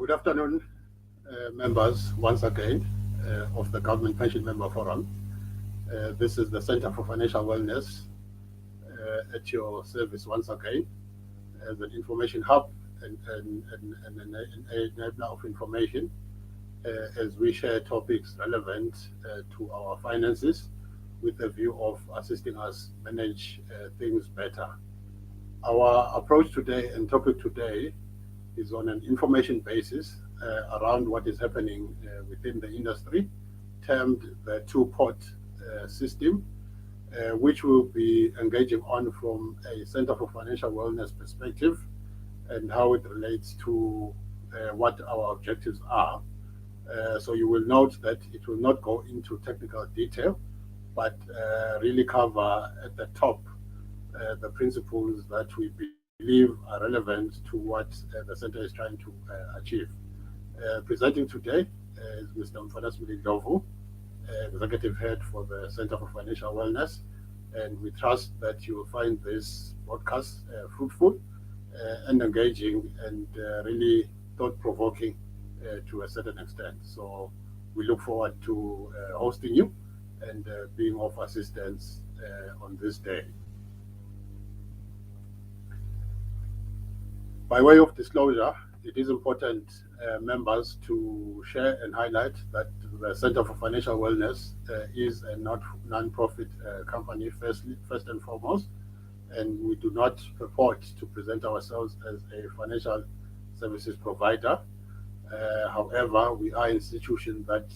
Good afternoon, members, once again, of the Government Pension Member Forum. This is the Center for Financial Wellness at your service once again as an information hub and an enabler of information as we share topics relevant to our finances with the view of assisting us manage things better. Our approach today and topic today is on an information basis around what is happening within the industry, termed the two-pot system, which we'll be engaging on from a Center for Financial Wellness perspective and how it relates to what our objectives are. So you will note that it will not go into technical detail, but really cover at the top the principles that we believe are relevant to what the center is trying to achieve. Presenting today is Mr. Mfanasmili Ndlovu, Executive Head for the Center for Financial Wellness, and we trust that you will find this podcast fruitful and engaging and really thought-provoking to a certain extent. So we look forward to hosting you and being of assistance on this day. By way of disclosure, it is important, members, to share and highlight that the Center for Financial Wellness is a non-profit company, first and foremost, and we do not purport to present ourselves as a financial services provider. However, we are an institution that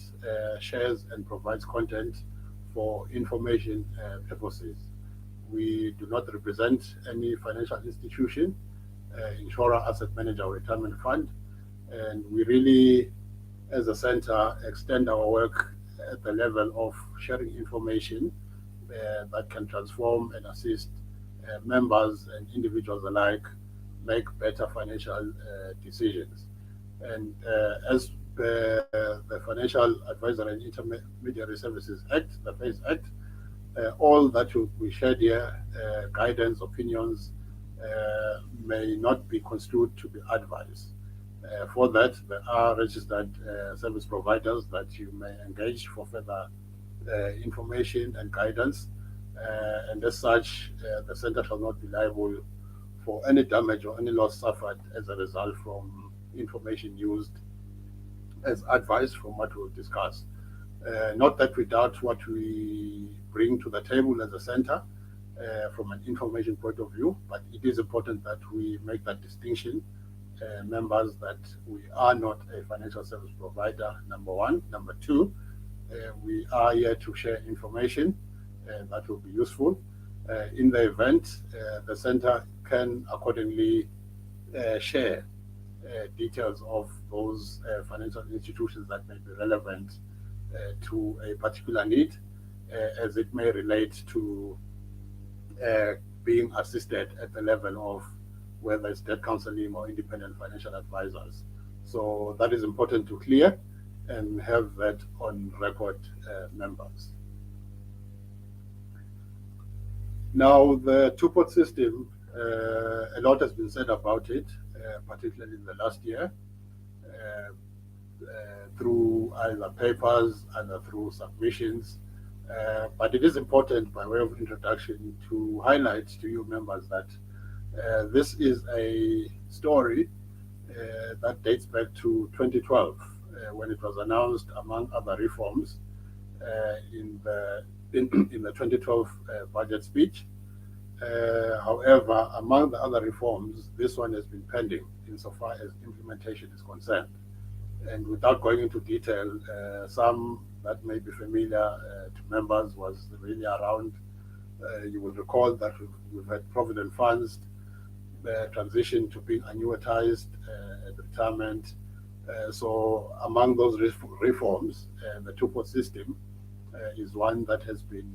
shares and provides content for information purposes. We do not represent any financial institution, insurer, asset manager, or retirement fund, and we really, as a center, extend our work at the level of sharing information that can transform and assist members and individuals alike make better financial decisions. And as the Financial Advisory and Intermediary Services Act, the FACE Act, all that will be shared here, guidance, opinions, may not be construed to be advice. For that, there are registered service providers that you may engage for further information and guidance. And as such, the center shall not be liable for any damage or any loss suffered as a result from information used as advice from what we'll discuss. Not that we doubt what we bring to the table as a center, from an information point of view, but it is important that we make that distinction, members, that we are not a financial service provider, number one. Number two, we are here to share information that will be useful. In the event, the center can accordingly share details of those financial institutions that may be relevant to a particular need, as it may relate to being assisted at the level of whether it's debt counseling or independent financial advisors. So that is important to clear and have that on record, members. Now, the two-pot system, a lot has been said about it, particularly in the last year, through either papers, either through submissions. But it is important, by way of introduction, to highlight to you members that this is a story that dates back to 2012, when it was announced, among other reforms, in the 2012 budget speech. However, among the other reforms, this one has been pending insofar as implementation is concerned. And without going into detail, some that may be familiar to members was really around, you will recall that we've had provident funds transition to being annuitized at retirement. So among those reforms, the two-pot system is one that has been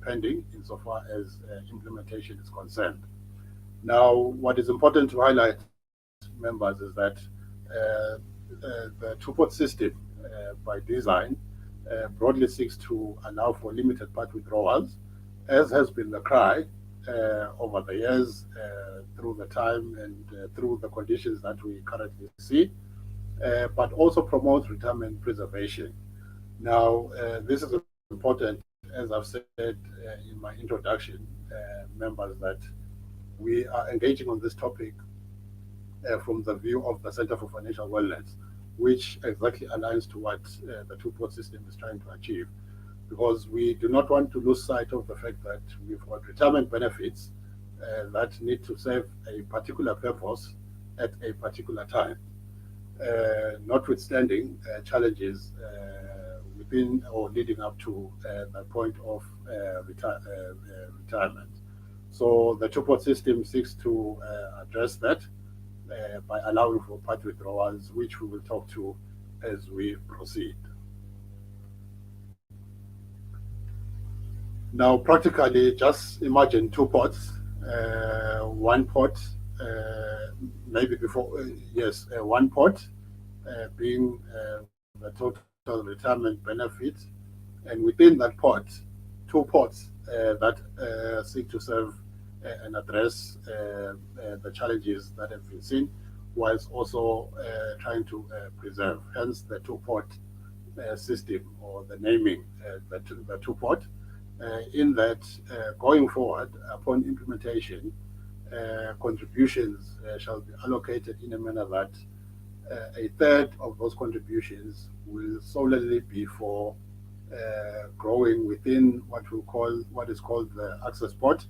pending insofar as implementation is concerned. Now, what is important to highlight, members, is that the two-pot system, by design, broadly seeks to allow for limited part withdrawals, as has been the cry over the years, through the time and through the conditions that we currently see. but also promote retirement preservation. Now, this is important, as I've said in my introduction, members, that we are engaging on this topic from the view of the Center for Financial Wellness, which exactly aligns to what the two-pot system is trying to achieve. Because we do not want to lose sight of the fact that we've got retirement benefits that need to serve a particular purpose at a particular time, notwithstanding challenges within or leading up to the point of retirement. So the two-pot system seeks to address that by allowing for part withdrawals, which we will talk to as we proceed. Now, practically, just imagine two pots. One pot, maybe before, yes, one pot being the total retirement benefit, and within that pot, two pots that seek to serve and address the challenges that have been seen, whilst also trying to preserve. Hence, the two-pot system, or the naming, the two-pot. In that, going forward, upon implementation, contributions shall be allocated in a manner that a third of those contributions will solely be for growing within what is called the access pot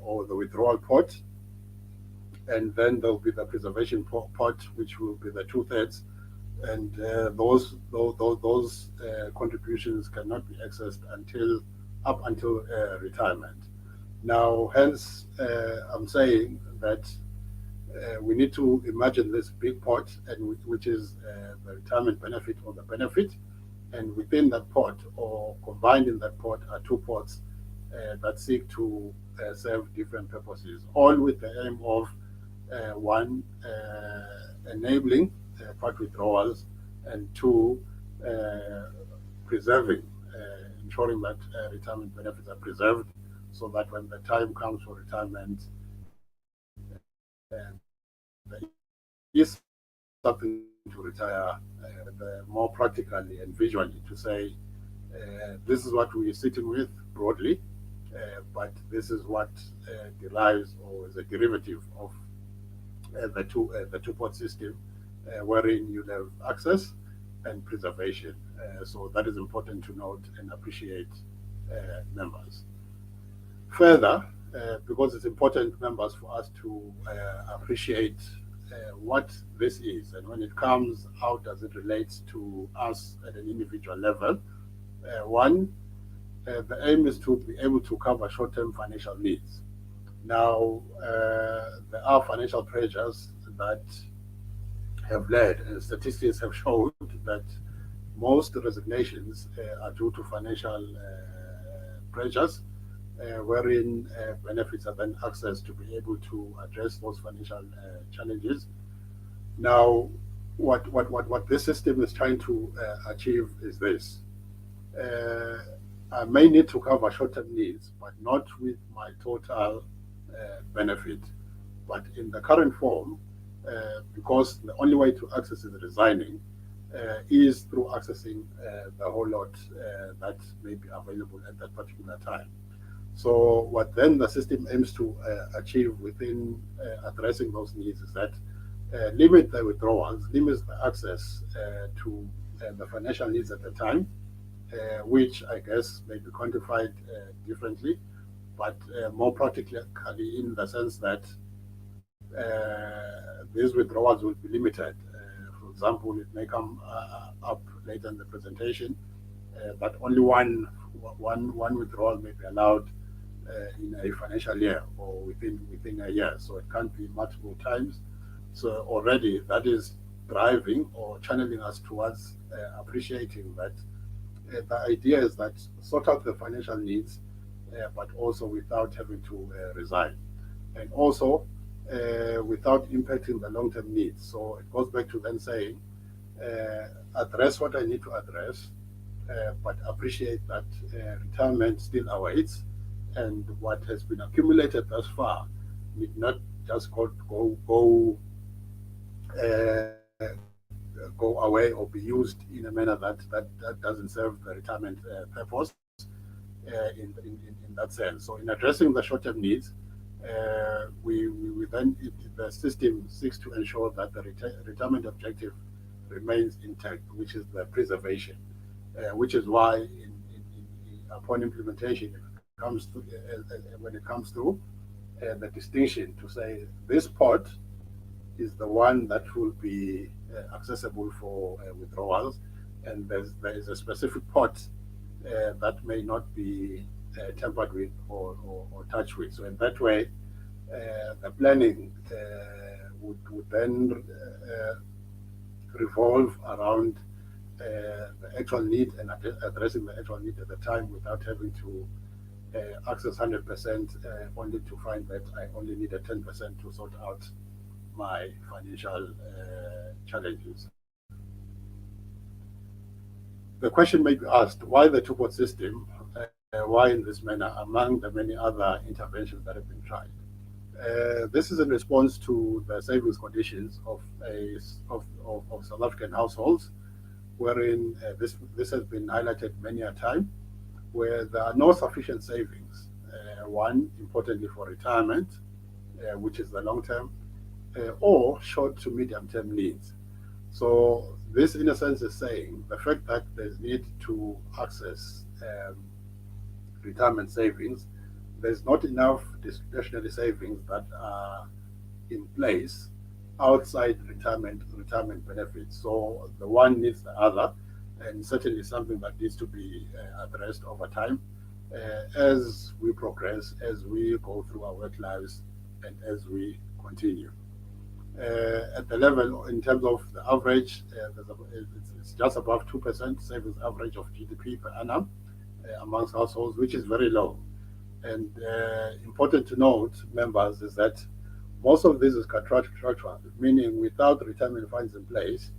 or the withdrawal pot, and then there will be the preservation pot, which will be the two-thirds, and those contributions cannot be accessed up until retirement. Now, hence, I'm saying that we need to imagine this big pot, and which is the retirement benefit or the benefit, and within that pot or combined in that pot are two pots that seek to serve different purposes, all with the aim of one, enabling part withdrawals, and two, preserving, ensuring that retirement benefits are preserved, so that when the time comes for retirement, there is something to retire more practically and visually, to say this is what we're sitting with broadly, but this is what derives or is a derivative of the two-pot system, wherein you have access and preservation. So that is important to note and appreciate, members. Further, because it's important, members, for us to appreciate what this is, and when it comes, how does it relate to us at an individual level. One, the aim is to be able to cover short-term financial needs. Now, there are financial pressures that have led, and statistics have showed that most resignations are due to financial pressures, wherein benefits are then accessed to be able to address those financial challenges. Now, what this system is trying to achieve is this. I may need to cover short-term needs, but not with my total benefit. But in the current form, because the only way to access is resigning, is through accessing the whole lot that may be available at that particular time. So what then the system aims to achieve within addressing those needs is that limit the withdrawals, limits the access to the financial needs at the time, which I guess may be quantified differently, but more practically in the sense that these withdrawals will be limited. For example, it may come up later in the presentation, but only one withdrawal may be allowed in a financial year or within a year. So it can't be multiple times. So already that is driving or channeling us towards appreciating that the idea is that sort out the financial needs, but also without having to resign, and also without impacting the long-term needs. So it goes back to then saying, address what I need to address, but appreciate that retirement still awaits, and what has been accumulated thus far need not just go away or be used in a manner that doesn't serve the retirement purpose in that sense. So in addressing the short-term needs, we then the system seeks to ensure that the retirement objective remains intact, which is the preservation, which is why upon implementation, when it comes to the distinction to say this pot is the one that will be accessible for withdrawals, and there is a specific pot that may not be tampered with or touched with. So in that way, the planning would then revolve around the actual need and addressing the actual need at the time without having to access 100% only to find that I only needed 10% to sort out my financial challenges. The question may be asked, why the two-pot system? Why in this manner among the many other interventions that have been tried? This is in response to the savings conditions of South African households, wherein this has been highlighted many a time, where there are no sufficient savings. One, importantly for retirement, which is the long term, or short to medium term needs. So this, in a sense, is saying the fact that there's need to access retirement savings, there's not enough discretionary savings that are in place outside retirement benefits. So the one needs the other, and certainly something that needs to be addressed over time as we progress, as we go through our work lives, and as we continue. At the level, in terms of the average, it's just above 2% savings average of GDP per annum amongst households, which is very low. And important to note, members, is that most of this is contractual, meaning without retirement funds in place,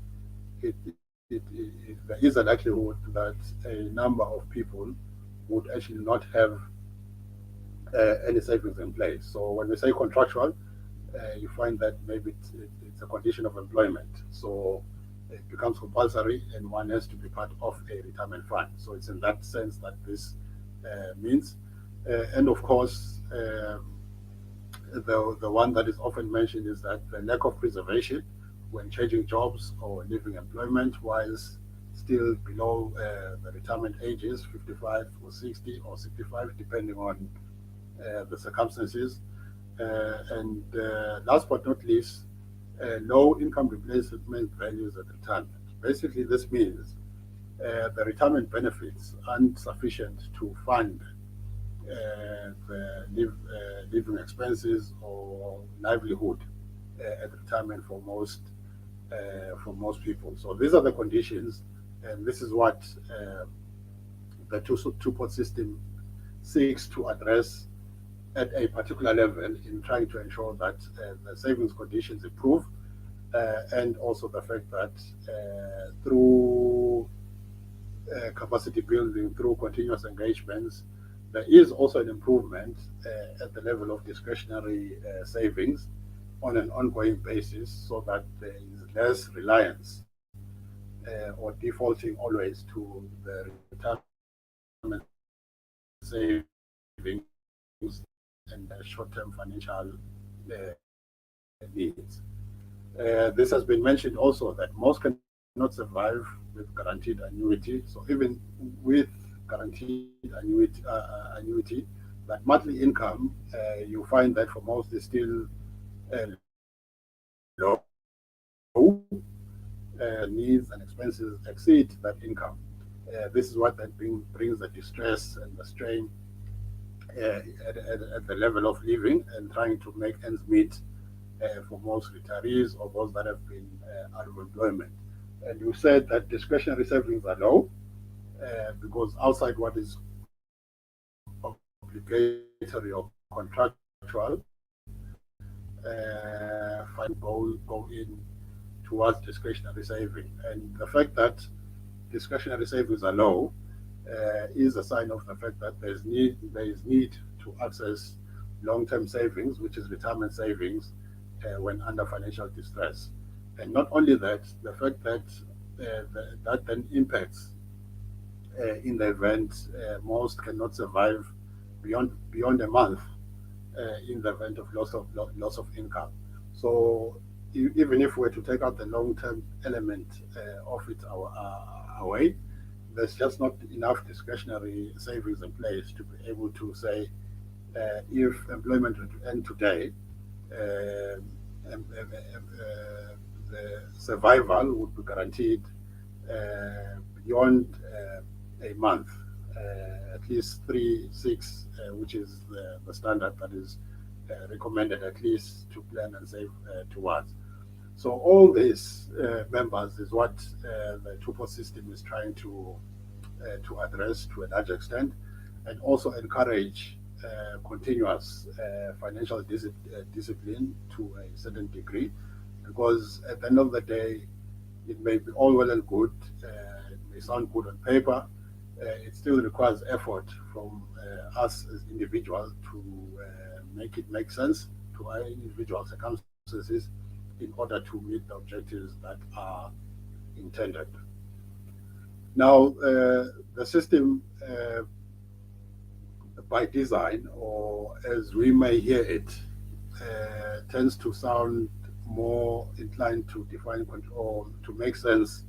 there is a likelihood that a number of people would actually not have any savings in place. So when we say contractual, you find that maybe it's a condition of employment. So it becomes compulsory and one has to be part of a retirement fund. So it's in that sense that this means. And of course, the one that is often mentioned is that the lack of preservation when changing jobs or leaving employment whilst still below the retirement ages, 55 or 60 or 65, depending on the circumstances. And last but not least, low income replacement values at retirement. Basically, this means the retirement benefits aren't sufficient to fund the living expenses or livelihood at retirement for most people. So these are the conditions, and this is what the two-pot system seeks to address at a particular level in trying to ensure that the savings conditions improve, and also the fact that through capacity building, through continuous engagements, there is also an improvement at the level of discretionary savings on an ongoing basis, so that there is less reliance or defaulting always to the retirement savings and short-term financial needs. This has been mentioned also that most cannot survive with guaranteed annuity. So even with guaranteed annuity, that monthly income, you find that for most is still low. Needs and expenses exceed that income. This is what then brings the distress and the strain at the level of living and trying to make ends meet for most retirees or those that have been out of employment. And you said that discretionary savings are low because outside what is obligatory or contractual, funds go in towards discretionary saving. And the fact that discretionary savings are low is a sign of the fact that there is need to access long-term savings, which is retirement savings, when under financial distress. And not only that, the fact that that then impacts in the event most cannot survive beyond a month in the event of loss of income. So even if we were to take out the long-term element of it away, there's just not enough discretionary savings in place to be able to say if employment were to end today, the survival would be guaranteed beyond a month, at least 3, 6, which is the standard that is recommended at least to plan and save towards. So all this, members, is what the two-pot system is trying to address to a large extent, and also encourage continuous financial discipline to a certain degree, because at the end of the day, it may be all well and good, it may sound good on paper, it still requires effort from us as individuals to make it make sense to our individual circumstances in order to meet the objectives that are intended. Now, the system, by design, or as we may hear it, tends to sound more inclined to define or to make sense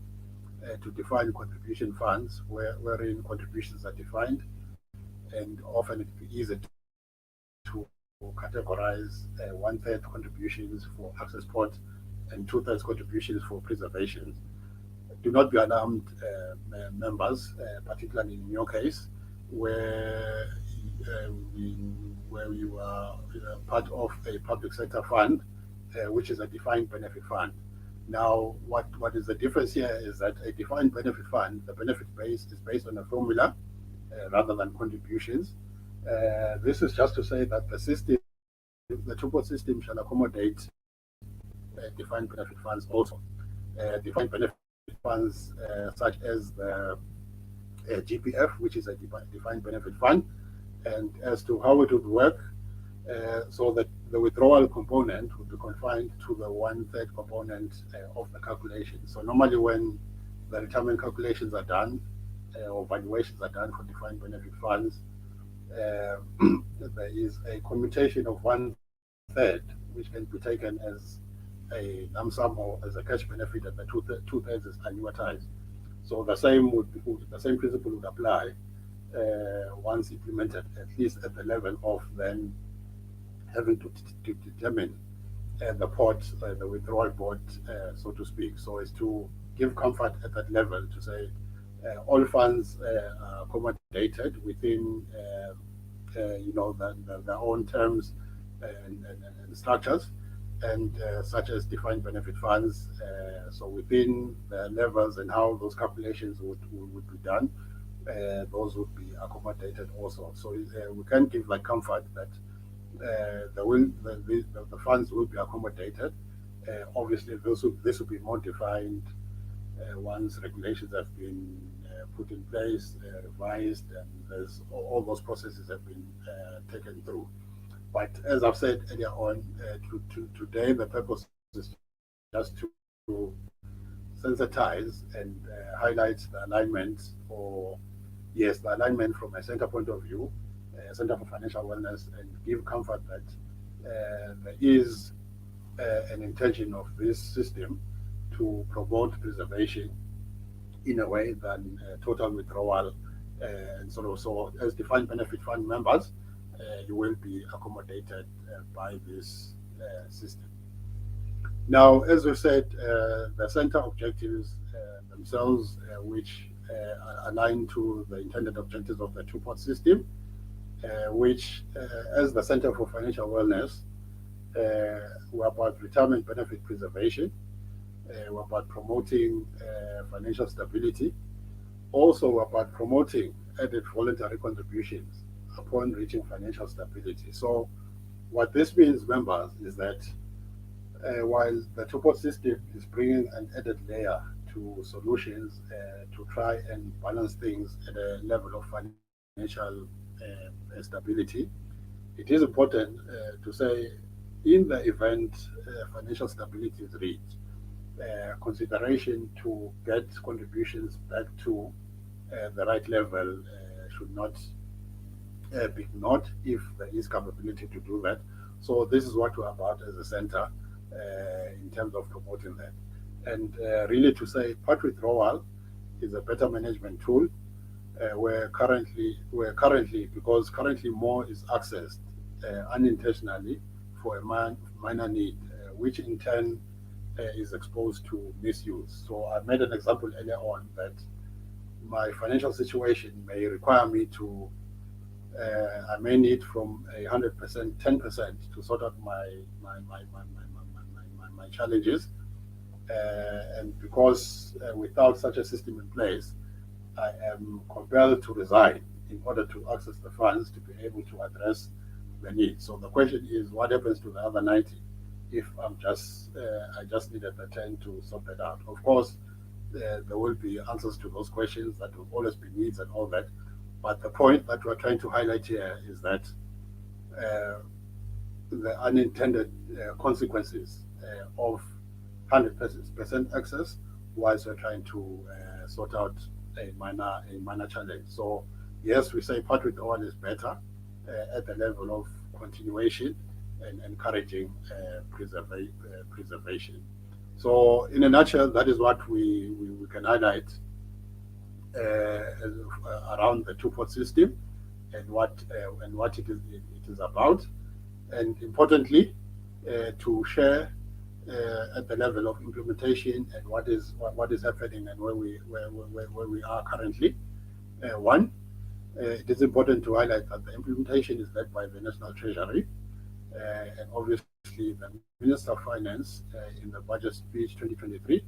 to define contribution funds, wherein contributions are defined, and often it be easy to categorize one-third contributions for access port and two-thirds contributions for preservation. Do not be alarmed, members, particularly in your case, where you are part of a public sector fund, which is a defined benefit fund. Now, what is the difference here is that a defined benefit fund, the benefit base is based on a formula rather than contributions. This is just to say that the two-pot system shall accommodate defined benefit funds also. Defined benefit funds such as the GPF, which is a defined benefit fund, and as to how it would work, so that the withdrawal component would be confined to the one-third component of the calculation. So normally when the retirement calculations are done, or valuations are done for defined benefit funds, there is a commutation of one-third, which can be taken as a lump sum or as a cash benefit, and the two-thirds is annuitized. So the same principle would apply once implemented, at least at the level of then having to determine the pot, the withdrawal pot, so to speak, so as to give comfort at that level to say all funds are accommodated within their own terms and structures, and such as defined benefit funds. So within the levels and how those calculations would be done, those would be accommodated also. So we can give like comfort that the funds will be accommodated. Obviously, this will be more defined once regulations have been put in place, revised, and there's all those processes have been taken through. But as I've said earlier on, today the purpose is just to sensitize and highlight the alignment, or yes, the alignment from a center point of view, Center for Financial Wellness, and give comfort that there is an intention of this system to promote preservation in a way than total withdrawal. And sort of, so as defined benefit fund members, you will be accommodated by this system. Now, as we said, the center objectives themselves, which align to the intended objectives of the two-pot system, which, as the Center for Financial Wellness, we're about retirement benefit preservation, we're about promoting financial stability, also we're about promoting added voluntary contributions upon reaching financial stability. So what this means, members, is that while the two-pot system is bringing an added layer to solutions to try and balance things at a level of financial stability, it is important to say, in the event financial stability is reached, consideration to get contributions back to the right level should not be ignored if there is capability to do that. So this is what we're about as a center in terms of promoting that. And really to say part withdrawal is a better management tool where currently because currently more is accessed unintentionally for a minor need, which in turn is exposed to misuse. So I made an example earlier on that my financial situation may require me to I may need from 100%, 10% to sort out my challenges. And because without such a system in place, I am compelled to resign in order to access the funds to be able to address the needs. So the question is, what happens to the other 90 if I just needed the 10 to sort that out? Of course, there will be answers to those questions. That will always be needs and all that. But the point that we're trying to highlight here is that the unintended consequences of 100% access, whilst we're trying to sort out a minor challenge. So yes, we say part withdrawal is better at the level of continuation and encouraging preservation. So in a nutshell, that is what we can highlight around the two-pot system and what it is about, and importantly to share at the level of implementation and what is happening and where we are currently. One, it is important to highlight that the implementation is led by the National Treasury, and obviously the Minister of Finance in the budget speech 2023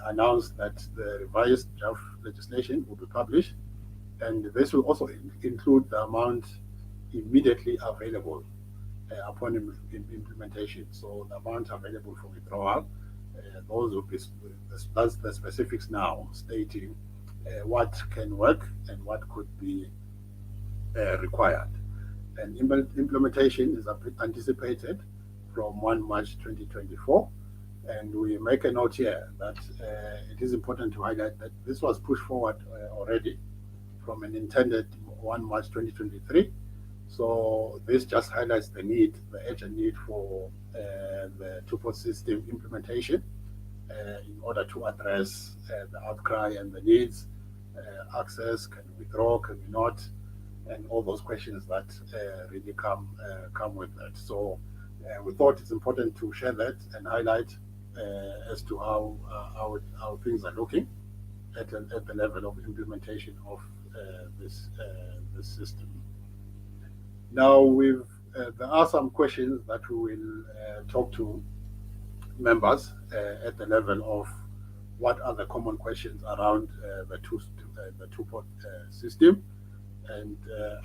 announced that the revised draft legislation will be published, and this will also include the amount immediately available upon implementation. So the amount available for withdrawal, those will be that's the specifics now, stating what can work and what could be required. And implementation is anticipated from 1 March 2024. And we make a note here that it is important to highlight that this was pushed forward already from an intended 1 March 2023. So this just highlights the urgent need for the two-pot system implementation in order to address the outcry and the needs, access, can we withdraw, can we not, and all those questions that really come with that. So we thought it's important to share that and highlight as to how things are looking at the level of implementation of this system. Now, there are some questions that we will talk to members at the level of what are the common questions around the two-pot system, and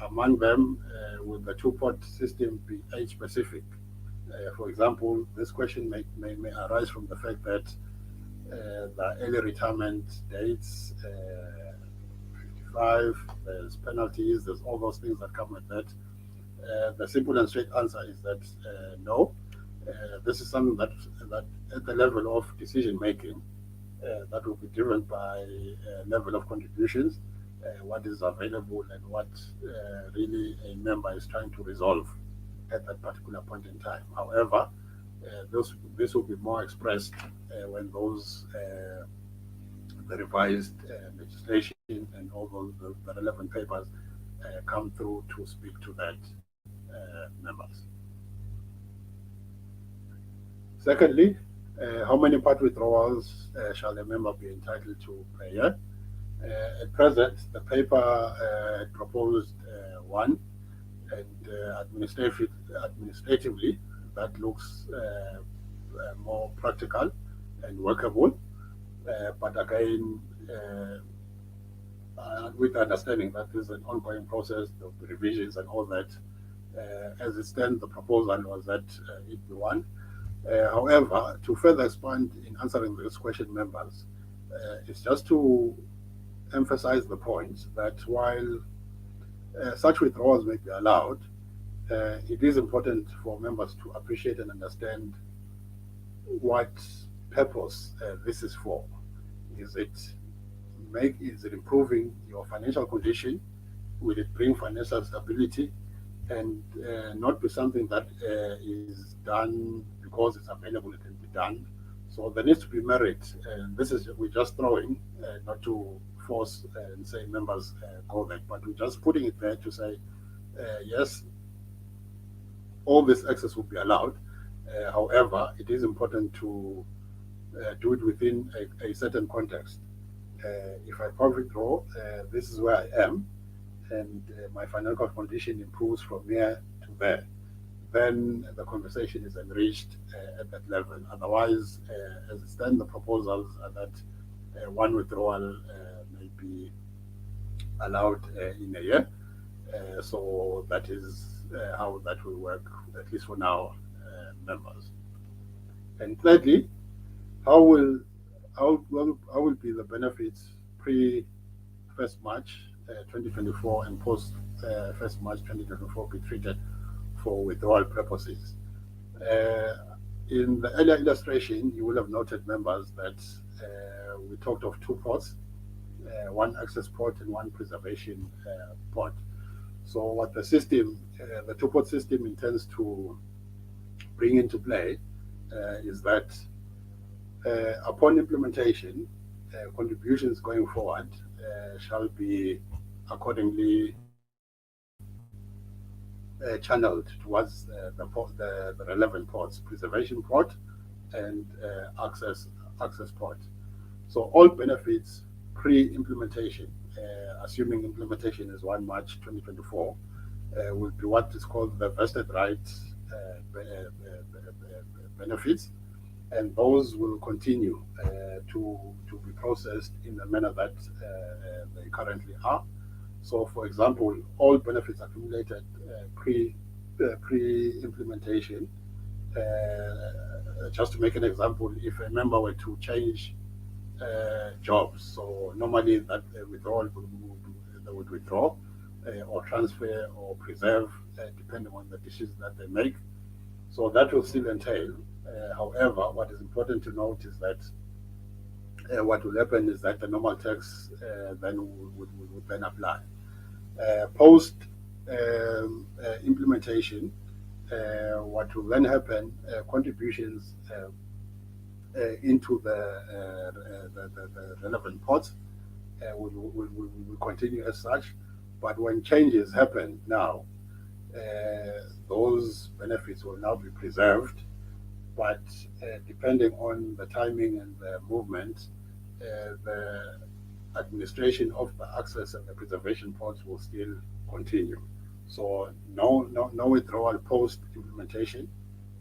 among them, will the two-pot system be age-specific? For example, this question may arise from the fact that the early retirement dates, 55, there's penalties, there's all those things that come with that. The simple and straight answer is that no. This is something that at the level of decision making, that will be driven by level of contributions, what is available and what really a member is trying to resolve at that particular point in time. However, this will be more expressed when the revised legislation and all the relevant papers come through to speak to that members. Secondly, how many part withdrawals shall a member be entitled to per year? At present, the paper proposed one, and administratively, that looks more practical and workable. But again, with the understanding that this is an ongoing process, the revisions and all that, as it stands, the proposal was that it be one. However, to further expand in answering this question, members, it's just to emphasize the point that while such withdrawals may be allowed, it is important for members to appreciate and understand what purpose this is for. Is it is it improving your financial condition? Will it bring financial stability? And not be something that is done because it's available, it can be done. So there needs to be merit. And this is, we're just throwing, not to force and say members go there, but we're just putting it there to say, yes, all this access will be allowed. However, it is important to do it within a certain context. If I profit draw, this is where I am, and my financial condition improves from here to there, then the conversation is enriched at that level. Otherwise, as it stands, the proposals are that one withdrawal may be allowed in a year. So that is how that will work, at least for now, members. And thirdly, how will how will be the benefits pre 1st March 2024 and post 1st March 2024 be treated for withdrawal purposes? In the earlier illustration, you will have noted, members, that we talked of two ports, one access port and one preservation port. So what the system, the two-port system intends to bring into play is that upon implementation, contributions going forward shall be accordingly channeled towards the relevant ports, preservation port and access port. So all benefits pre-implementation, assuming implementation is 1 March 2024, will be what is called the vested rights benefits, and those will continue to be processed in the manner that they currently are. So, for example, all benefits accumulated pre-implementation. Just to make an example, if a member were to change jobs, so normally that withdrawal they would withdraw or transfer or preserve, depending on the decisions that they make. So that will still entail. However, what is important to note is that what will happen is that the normal tax then would then apply. Post implementation, what will then happen, contributions into the relevant ports will continue as such. But when changes happen now, those benefits will now be preserved, but depending on the timing and the movement, the administration of the access and the preservation ports will still continue. So no withdrawal post implementation,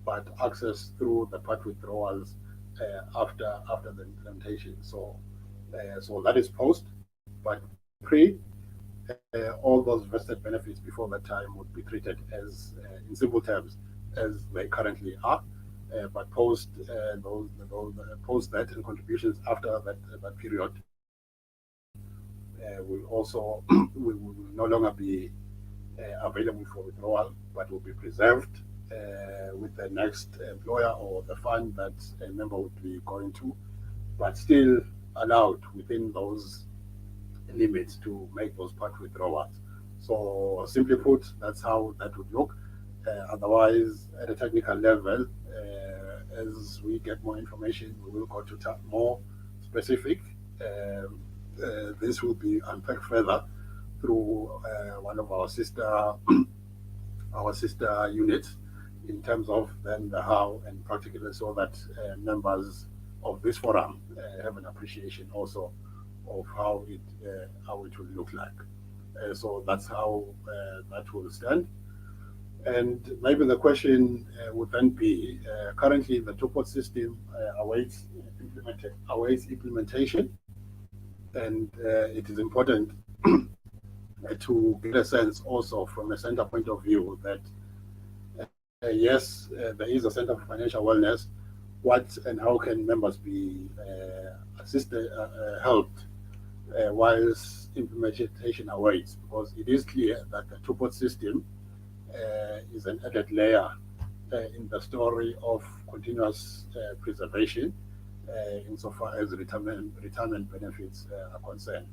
but access through the part withdrawals after the implementation. So that is post, but pre. All those vested benefits before that time would be treated as, in simple terms, as they currently are. But post post that and contributions after that period will also will no longer be available for withdrawal, but will be preserved with the next employer or the fund that a member would be going to, but still allowed within those limits to make those part withdrawals. So simply put, that's how that would look. Otherwise, at a technical level, as we get more information, we will go to more specific. This will be unpacked further through one of our sister units in terms of then the how and practically, so that members of this forum have an appreciation also of how it will look like. So that's how that will stand. And maybe the question would then be: currently, the two-port system awaits implementation, and it is important to get a sense also from a center point of view that yes, there is a Center for Financial Wellness. What and how can members be assisted, helped whilst implementation awaits? Because it is clear that the two-port system is an added layer in the story of continuous preservation, insofar as retirement benefits are concerned.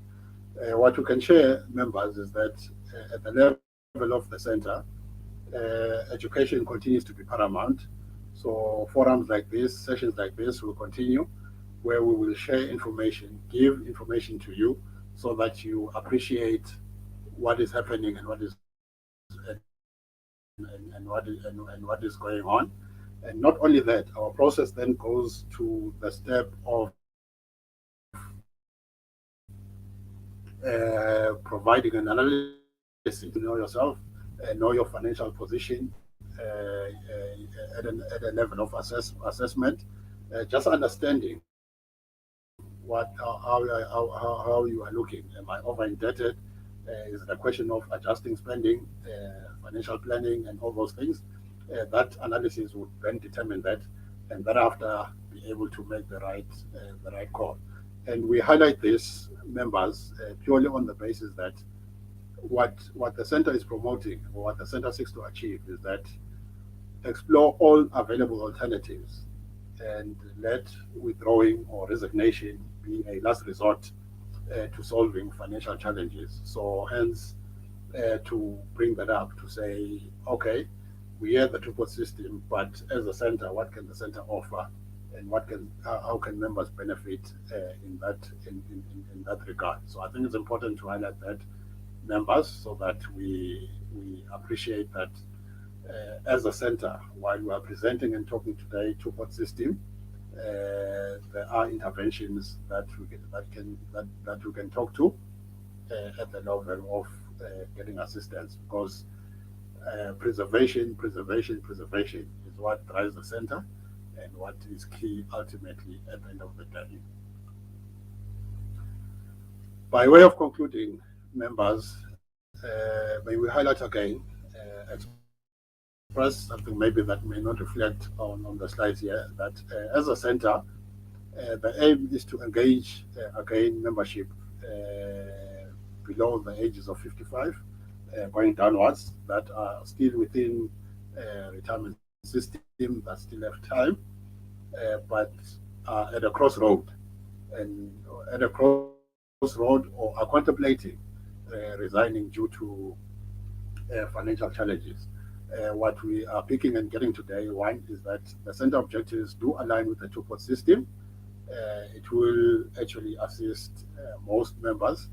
What we can share, members, is that at the level of the center, education continues to be paramount. So forums like this, sessions like this will continue, where we will share information, give information to you, so that you appreciate what is happening and what is going on. And not only that, our process then goes to the step of providing an analysis to know yourself, know your financial position at a level of assessment, just understanding how you are looking. Am I over indebted? Is it a question of adjusting spending, financial planning, and all those things? That analysis would then determine that, and thereafter be able to make the right call. And we highlight this, members, purely on the basis that what the center is promoting, or what the center seeks to achieve, is that explore all available alternatives and let withdrawing or resignation be a last resort to solving financial challenges. So hence, to bring that up to say, okay, we have the two-pot system, but as a center, what can the center offer, and how can members benefit in that regard? So I think it's important to highlight that, members, so that we appreciate that as a center, while we are presenting and talking today two-pot system, there are interventions that we can talk to at the level of getting assistance, because preservation is what drives the center and what is key ultimately at the end of the day. By way of concluding, members, may we highlight again, express something maybe that may not reflect on the slides here, that as a center, the aim is to engage again membership below the ages of 55, going downwards, that are still within retirement system, that still have time, but are at a crossroad, and at a crossroad, or are contemplating resigning due to financial challenges. What we are picking and getting today, one, is that the center objectives do align with the two-pot system. It will actually assist most members,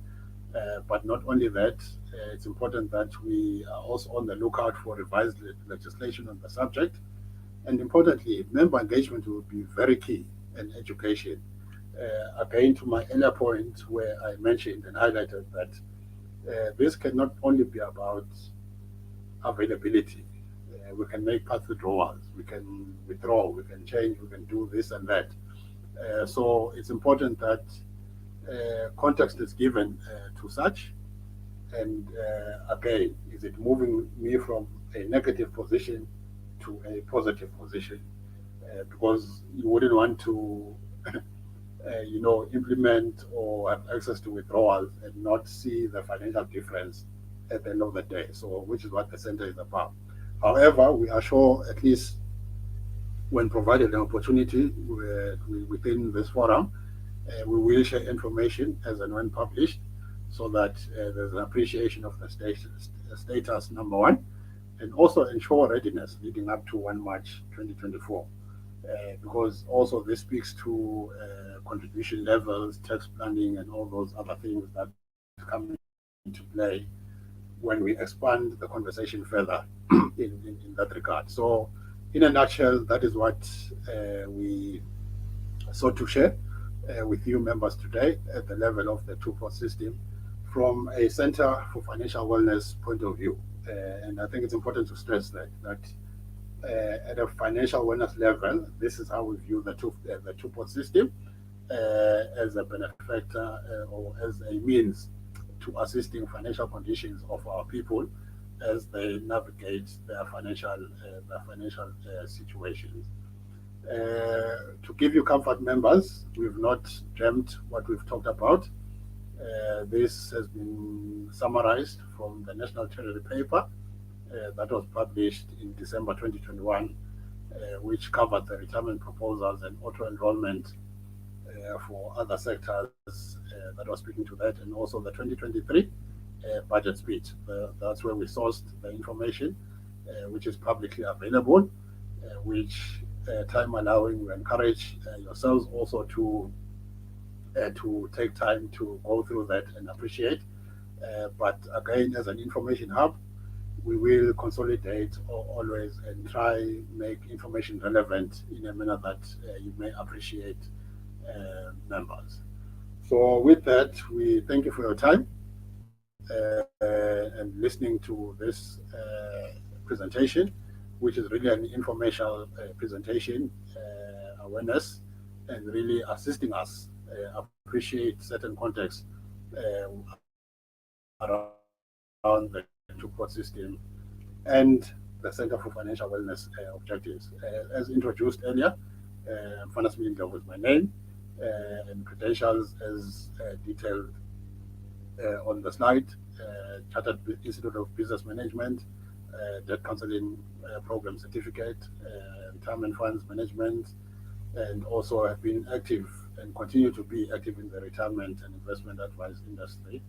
but not only that, it's important that we are also on the lookout for revised legislation on the subject. And importantly, member engagement will be very key, in education. Again, to my earlier point, where I mentioned and highlighted that this cannot only be about availability. We can make path withdrawals, we can withdraw, we can change, we can do this and that. So it's important that context is given to such. And again, is it moving me from a negative position to a positive position? Because you wouldn't want to, implement or have access to withdrawals and not see the financial difference at the end of the day. So, which is what the center is about. However, we are sure, at least when provided an opportunity within this forum, we will share information as and when published, so that there's an appreciation of the status, number one, and also ensure readiness leading up to 1 March 2024. Because also this speaks to contribution levels, tax planning, and all those other things that come into play when we expand the conversation further in that regard. So, in a nutshell, that is what we sought to share with you members today at the level of the two-pot system from a Center for Financial Wellness point of view. And I think it's important to stress that at a financial wellness level, this is how we view the two-pot system as a benefactor or as a means to assisting financial conditions of our people as they navigate their financial situations. To give you comfort, members, we've not dreamt what we've talked about. This has been summarized from the National Treasury paper that was published in December 2021, which covered the retirement proposals and auto enrollment for other sectors that was speaking to that, and also the 2023 budget speech. That's where we sourced the information, which is publicly available, which time allowing, we encourage yourselves also to take time to go through that and appreciate. But again, as an information hub, we will consolidate always and try make information relevant in a manner that you may appreciate, members. So with that, we thank you for your time and listening to this presentation, which is really an informational presentation, awareness, and really assisting us appreciate certain contexts around the two-port system and the Center for Financial Wellness objectives. As introduced earlier, Fanas Mindlo was my name, and credentials as detailed on the slide. Chartered Institute of Business Management, Debt Counseling Program Certificate, Retirement Funds Management, and also have been active and continue to be active in the retirement and investment advice industry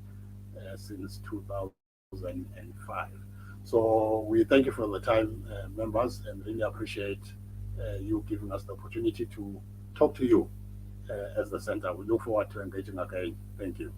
since 2005. So we thank you for the time, members, and really appreciate you giving us the opportunity to talk to you as the center. We look forward to engaging again. Thank you.